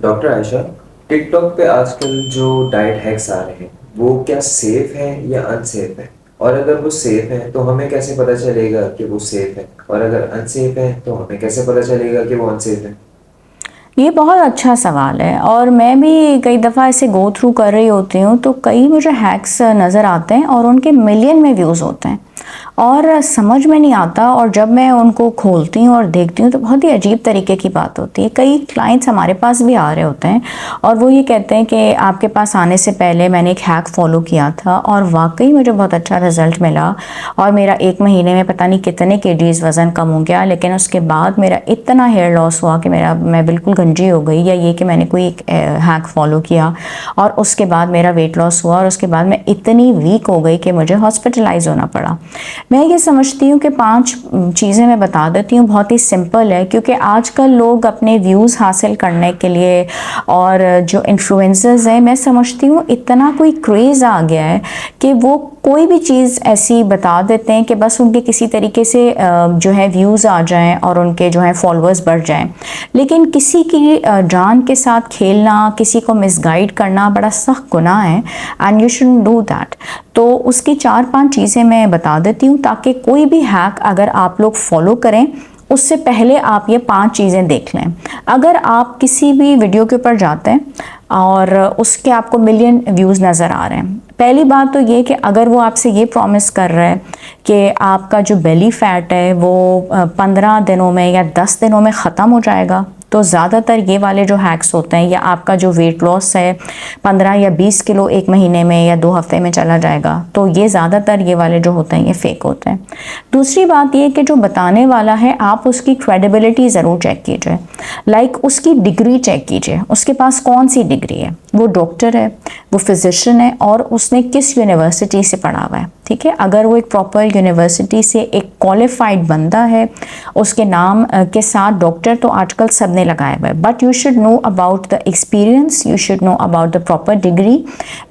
Doctor Ayesha, TikTok पे आजकल जो डाइट हैक्स आ रहे हैं वो क्या सेफ है या अनसेफ है? और अगर वो सेफ है तो हमें कैसे पता चलेगा कि वो सेफ है, और अगर अनसेफ है तो हमें कैसे पता चलेगा कि वो अनसेफ है? ये बहुत अच्छा सवाल है और मैं भी कई दफ़ा ऐसे गो थ्रू कर रही होती हूँ तो कई मुझे हैक्स नज़र आते हैं और उनके मिलियन में व्यूज़ होते हैं और समझ में नहीं आता। और जब मैं उनको खोलती हूँ और देखती हूँ तो बहुत ही अजीब तरीके की बात होती है। कई क्लाइंट्स हमारे पास भी आ रहे होते हैं और वो ये कहते हैं कि आपके पास आने से पहले मैंने एक हैक फॉलो किया था और वाकई मुझे बहुत अच्छा रिजल्ट मिला और मेरा 1 महीने में पता नहीं कितने केजीज वज़न कम हो गया, लेकिन उसके बाद मेरा इतना हेयर लॉस हुआ कि मैं बिल्कुल गंजी हो गई। या ये कि मैंने कोई एक हैक फॉलो किया और उसके बाद मेरा वेट लॉस हुआ और उसके बाद मैं इतनी वीक हो गई कि मुझे हॉस्पिटलाइज होना पड़ा। मैं ये समझती हूँ कि 5 चीज़ें मैं बता देती हूँ, बहुत ही सिंपल है क्योंकि आजकल लोग अपने व्यूज़ हासिल करने के लिए और जो इन्फ्लुएंसर्स हैं, मैं समझती हूँ इतना कोई क्रेज़ आ गया है कि वो कोई भी चीज़ ऐसी बता देते हैं कि बस उनके किसी तरीके से जो है व्यूज़ आ जाएं और उनके जो है फॉलोअर्स बढ़ जाएं। लेकिन किसी की जान के साथ खेलना, किसी को मिसगाइड करना बड़ा सख्त गुनाह है and you shouldn't do that. तो उसकी 4-5 चीज़ें मैं बता देती हूँ ताकि कोई भी हैक अगर आप लोग फॉलो करें उससे पहले आप ये 5 चीज़ें देख लें। अगर आप किसी भी वीडियो के ऊपर जाते हैं और उसके आपको मिलियन व्यूज़ नज़र आ रहे हैं, पहली बात तो ये कि अगर वो आपसे ये प्रॉमिस कर रहा है कि आपका जो बेली फैट है वो 15 दिनों में या 10 दिनों में ख़त्म हो जाएगा, तो ज़्यादातर ये वाले जो हैक्स होते हैं, या आपका जो वेट लॉस है 15 या 20 किलो 1 महीने में या 2 हफ्ते में चला जाएगा, तो ये ज़्यादातर ये वाले जो होते हैं ये फेक होते हैं। दूसरी बात ये कि जो बताने वाला है आप उसकी क्रेडिबिलिटी ज़रूर चेक कीजिए। लाइक उसकी डिग्री चेक कीजिए, उसके पास कौन सी डिग्री है, वो डॉक्टर है, वो फिजिशियन है और उसने किस यूनिवर्सिटी से पढ़ा हुआ है। ठीक है, अगर वो एक प्रॉपर यूनिवर्सिटी से एक क्वालिफाइड बंदा है, उसके नाम के साथ डॉक्टर तो आजकल सब ने लगाया हुआ है, but you should know about the experience, you should know about the proper degree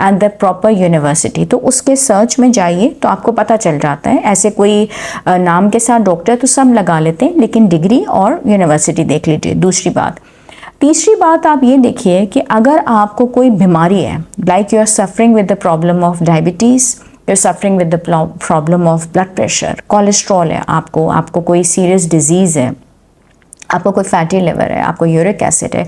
and the proper university. तो उसके सर्च में जाइए तो आपको पता चल जाता है। ऐसे कोई नाम के साथ डॉक्टर तो सब लगा लेते हैं, लेकिन डिग्री और यूनिवर्सिटी देख लीजिए। दूसरी बात। तीसरी बात आप ये देखिए कि अगर आपको कोई बीमारी है, like you are suffering with the problem of diabetes, you are suffering with the problem of blood pressure, cholesterol है, आपको कोई सीरियस डिजीज़ है, आपको कोई फैटी लिवर है, आपको यूरिक एसिड है,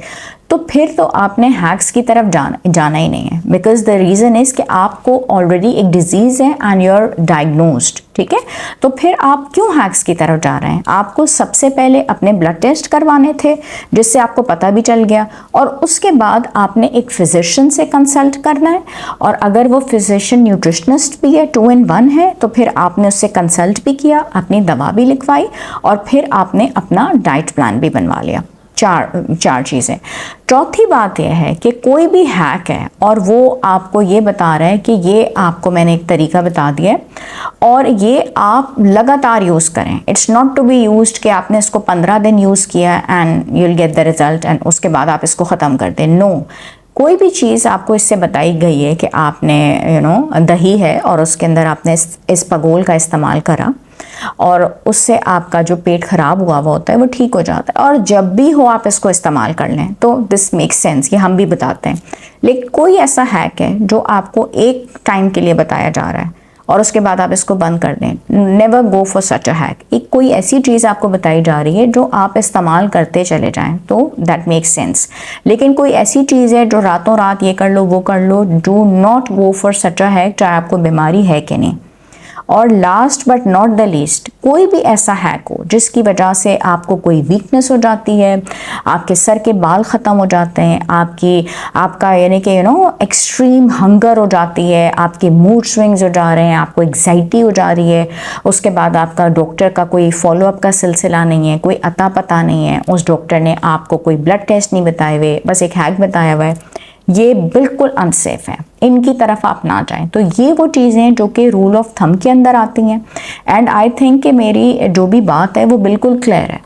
तो फिर तो आपने हैक्स की तरफ जाना ही नहीं है। बिकॉज द रीज़न इज़ कि आपको ऑलरेडी एक डिजीज़ है एंड यू आर डायग्नोस्ड। ठीक है, तो फिर आप क्यों हैक्स की तरफ जा रहे हैं? आपको सबसे पहले अपने ब्लड टेस्ट करवाने थे जिससे आपको पता भी चल गया, और उसके बाद आपने एक फिजिशियन से कंसल्ट करना है, और अगर वो फिजिशियन न्यूट्रिशनिस्ट भी है, 2 in 1 है, तो फिर आपने उससे कंसल्ट भी किया, अपनी दवा भी लिखवाई और फिर आपने अपना डाइट प्लान भी बनवा लिया। चार चीज़ें। चौथी बात यह है कि कोई भी हैक है और वो आपको ये बता रहा है कि ये आपको मैंने एक तरीका बता दिया है और ये आप लगातार यूज़ करें। It's not to be used कि आपने इसको 15 दिन यूज़ किया and you will get the result and उसके बाद आप इसको ख़त्म कर दें। नो, कोई भी चीज़ आपको इससे बताई गई है कि आपने दही है और उसके अंदर आपने इस पगोल का इस्तेमाल करा और उससे आपका जो पेट खराब हुआ हुआ होता है वो ठीक हो जाता है, और जब भी हो आप इसको इस्तेमाल कर लें, तो दिस मेक्स सेंस, ये हम भी बताते हैं। लेकिन कोई ऐसा हैक है जो आपको एक टाइम के लिए बताया जा रहा है और उसके बाद आप इसको बंद कर दें, never go for such a hack. एक कोई ऐसी चीज़ आपको बताई जा रही है जो आप इस्तेमाल करते चले जाएं, तो दैट मेक्स सेंस। लेकिन कोई ऐसी चीज़ है जो रातों रात ये कर लो वो कर लो, do not go for such a hack, चाहे आपको बीमारी है कि नहीं। और last but not the least, कोई भी ऐसा हैक हो जिसकी वजह से आपको कोई वीकनेस हो जाती है, आपके सर के बाल ख़त्म हो जाते हैं, आपका यानी कि एक्सट्रीम हंगर हो जाती है, आपके मूड स्विंग्स हो जा रहे हैं, आपको एग्जाइटी हो जा रही है, उसके बाद आपका डॉक्टर का कोई फॉलोअप का सिलसिला नहीं है, कोई अता पता नहीं है, उस डॉक्टर ने आपको कोई ब्लड टेस्ट नहीं बताए हुए, बस एक हैक बताया हुआ है, ये बिल्कुल अनसेफ है, इनकी तरफ आप ना जाएं। तो ये वो चीज़ें जो कि रूल ऑफ थंब के अंदर आती हैं एंड आई थिंक कि मेरी जो भी बात है वो बिल्कुल क्लियर है।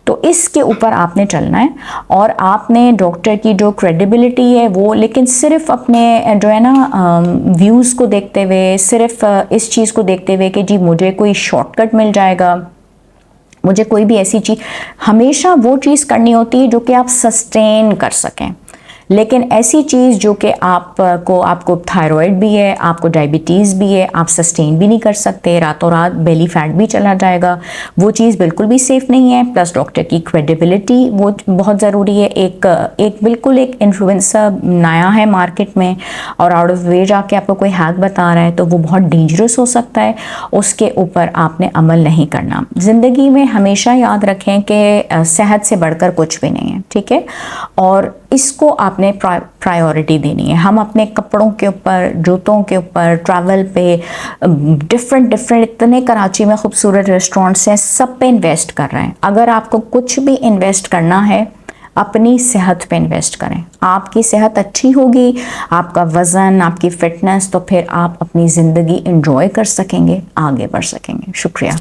तो इसके ऊपर आपने चलना है और आपने डॉक्टर की जो क्रेडिबिलिटी है वो, लेकिन सिर्फ अपने जो है ना व्यूज़ को देखते हुए, सिर्फ इस चीज़ को देखते हुए कि जी मुझे कोई शॉर्टकट मिल जाएगा, मुझे कोई भी ऐसी चीज़, हमेशा वो चीज़ करनी होती है जो कि आप सस्टेन कर सकें। लेकिन ऐसी चीज़ जो कि आपको थायराइड भी है, आपको डायबिटीज़ भी है, आप सस्टेन भी नहीं कर सकते, रातों रात बेली फैट भी चला जाएगा, वो चीज़ बिल्कुल भी सेफ़ नहीं है। प्लस डॉक्टर की क्रेडिबिलिटी वो बहुत ज़रूरी है। एक बिल्कुल एक इन्फ्लुएंसर नया है मार्केट में और आउट ऑफ वे जाके आपको कोई हैक बता रहा है तो वो बहुत डेंजरस हो सकता है, उसके ऊपर आपने अमल नहीं करना। ज़िंदगी में हमेशा याद रखें कि सेहत से बढ़कर कुछ भी नहीं है, ठीक है, और इसको आपने प्रायोरिटी देनी है। हम अपने कपड़ों के ऊपर, जूतों के ऊपर, ट्रैवल पे, डिफरेंट इतने कराची में खूबसूरत रेस्टोरेंट्स हैं, सब पे इन्वेस्ट कर रहे हैं। अगर आपको कुछ भी इन्वेस्ट करना है, अपनी सेहत पे इन्वेस्ट करें। आपकी सेहत अच्छी होगी, आपका वज़न, आपकी फ़िटनेस, तो फिर आप अपनी ज़िंदगी एंजॉय कर सकेंगे, आगे बढ़ सकेंगे। शुक्रिया।